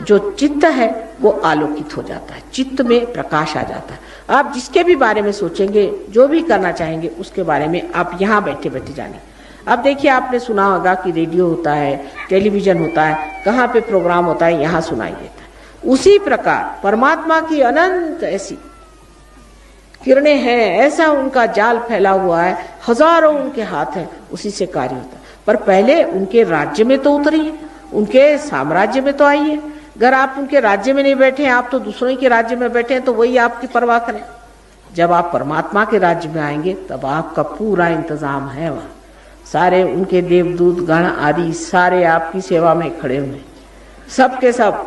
जो चित्त है वो आलोकित हो जाता है, चित्त में प्रकाश आ जाता है। आप जिसके भी बारे में सोचेंगे, जो भी करना चाहेंगे, उसके बारे में आप यहाँ बैठे बैठे जाने। अब देखिए, आपने सुना होगा कि रेडियो होता है, टेलीविजन होता है, कहाँ पे प्रोग्राम होता है, यहाँ सुनाई देता है। उसी प्रकार परमात्मा की अनंत ऐसी किरणें हैं, ऐसा उनका जाल फैला हुआ है, हजारों उनके हाथ हैं, उसी से कार्य होता है। पर पहले उनके राज्य में तो उतरिए, उनके साम्राज्य में तो आइए। अगर आप उनके राज्य में नहीं बैठे, आप तो दूसरों के राज्य में बैठे हैं, तो वही आपकी परवाह करें। जब आप परमात्मा के राज्य में आएंगे तब आपका पूरा इंतजाम है वहाँ, सारे उनके देवदूत गण आदि सारे आपकी सेवा में खड़े हुए, सब के सब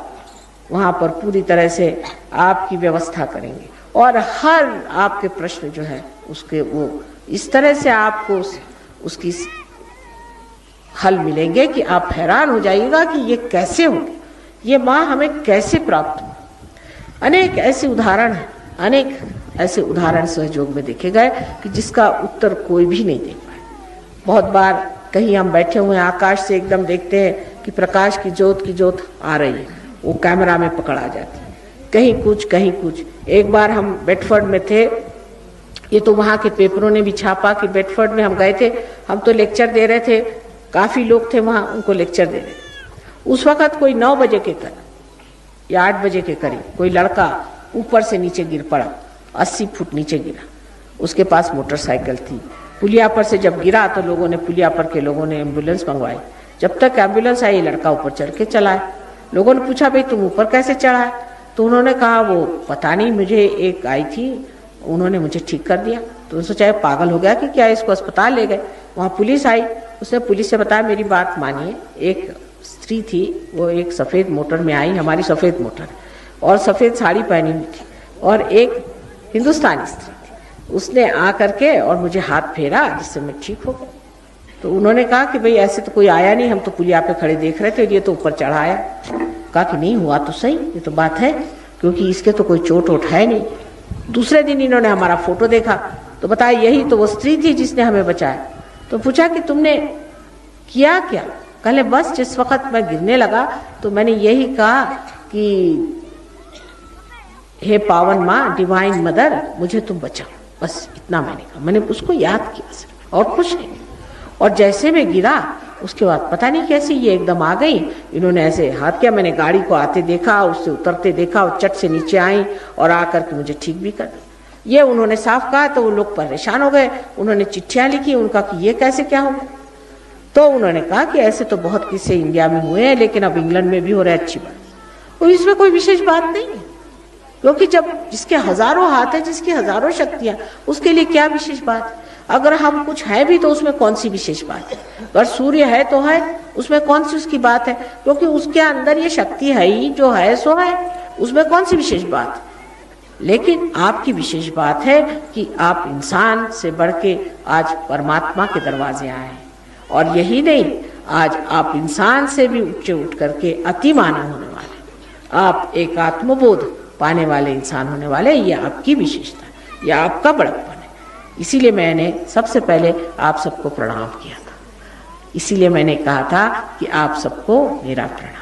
वहाँ पर पूरी तरह से आपकी व्यवस्था करेंगे। और हर आपके प्रश्न जो है उसके वो इस तरह से आपको उसकी हल मिलेंगे कि आप हैरान हो जाइएगा कि ये कैसे हो, ये माँ हमें कैसे प्राप्त हुई। अनेक ऐसे उदाहरण हैं, अनेक ऐसे उदाहरण सहयोग में देखे गए कि जिसका उत्तर कोई भी नहीं दे पाए। बहुत बार कहीं हम बैठे हुए हैं, आकाश से एकदम देखते हैं कि प्रकाश की जोत आ रही है, वो कैमरा में पकड़ आ जाती है, कहीं कुछ कहीं कुछ। एक बार हम बेडफोर्ड में थे, ये तो वहाँ के पेपरों ने भी छापा कि बेडफोर्ड में हम गए थे, हम तो लेक्चर दे रहे थे, काफ़ी लोग थे वहाँ, उनको लेक्चर दे रहे थे। उस वक़्त कोई 9 बजे के करीब या 8 बजे के करीब कोई लड़का ऊपर से नीचे गिर पड़ा, 80 फुट नीचे गिरा। उसके पास मोटरसाइकिल थी। पुलिया पर से जब गिरा तो लोगों ने, पुलिया पर के लोगों ने एम्बुलेंस मंगवाई। जब तक एम्बुलेंस आई, लड़का ऊपर चढ़ के चला है। लोगों ने पूछा, भाई तुम ऊपर कैसे चढ़ा है? तो उन्होंने कहा, वो पता नहीं, मुझे एक आई थी, उन्होंने मुझे ठीक कर दिया। तो उन्होंने सोचा पागल हो गया कि क्या, इसको अस्पताल ले गए। वहाँ पुलिस आई, उसने पुलिस से बताया, मेरी बात मानिए, एक स्त्री थी, वो एक सफ़ेद मोटर में आई, हमारी सफ़ेद मोटर, और सफ़ेद साड़ी पहनी हुई थी, और एक हिंदुस्तानी स्त्री थी। उसने आ करके और मुझे हाथ फेरा, जिससे मैं ठीक हो गया। तो उन्होंने कहा कि भाई ऐसे तो कोई आया नहीं, हम तो पुलिया पे खड़े देख रहे थे, ये तो ऊपर चढ़ा आया। कहा कि नहीं हुआ तो सही, ये तो बात है, क्योंकि इसके तो कोई चोट वोट है नहीं। दूसरे दिन इन्होंने हमारा फोटो देखा तो बताया, यही तो वो स्त्री थी जिसने हमें बचाया। तो पूछा कि तुमने किया क्या? कहले, बस जिस वक्त मैं गिरने लगा तो मैंने यही कहा कि हे पावन माँ, डिवाइन मदर, मुझे तुम बचाओ, बस इतना मैंने कहा। मैंने उसको याद किया सिर्फ, और कुछ नहीं। और जैसे मैं गिरा, उसके बाद पता नहीं कैसे ये एकदम आ गई, इन्होंने ऐसे हाथ किया, मैंने गाड़ी को आते देखा, उससे उतरते देखा, और चट से नीचे आई और आकर के मुझे ठीक भी कर दिया। ये उन्होंने साफ कहा तो वो लोग परेशान हो गए, उन्होंने चिट्ठियाँ लिखी, उनका कि ये कैसे क्या हो। तो उन्होंने कहा कि ऐसे तो बहुत किस्से इंडिया में हुए हैं, लेकिन अब इंग्लैंड में भी हो रहा है, अच्छी बात। तो इसमें कोई विशेष बात नहीं है, क्योंकि जब जिसके हजारों हाथ है, जिसकी हजारों शक्तियां, उसके लिए क्या विशेष बात है। अगर हम कुछ है भी तो उसमें कौन सी विशेष बात है। अगर सूर्य है तो है, उसमें कौन सी उसकी बात है, क्योंकि उसके अंदर ये शक्ति है ही, जो है सो है, उसमें कौन सी विशेष बात है। लेकिन आपकी विशेष बात है कि आप इंसान से बढ़ के आज परमात्मा के दरवाजे आए हैं। और यही नहीं, आज आप इंसान से भी ऊंचे उठ करके अति मानव होने वाले, आप एक आत्मबोध पाने वाले इंसान होने वाले। ये आपकी विशेषता है, यह आपका बड़प्पन है। इसीलिए मैंने सबसे पहले आप सबको प्रणाम किया था, इसीलिए मैंने कहा था कि आप सबको मेरा प्रणाम।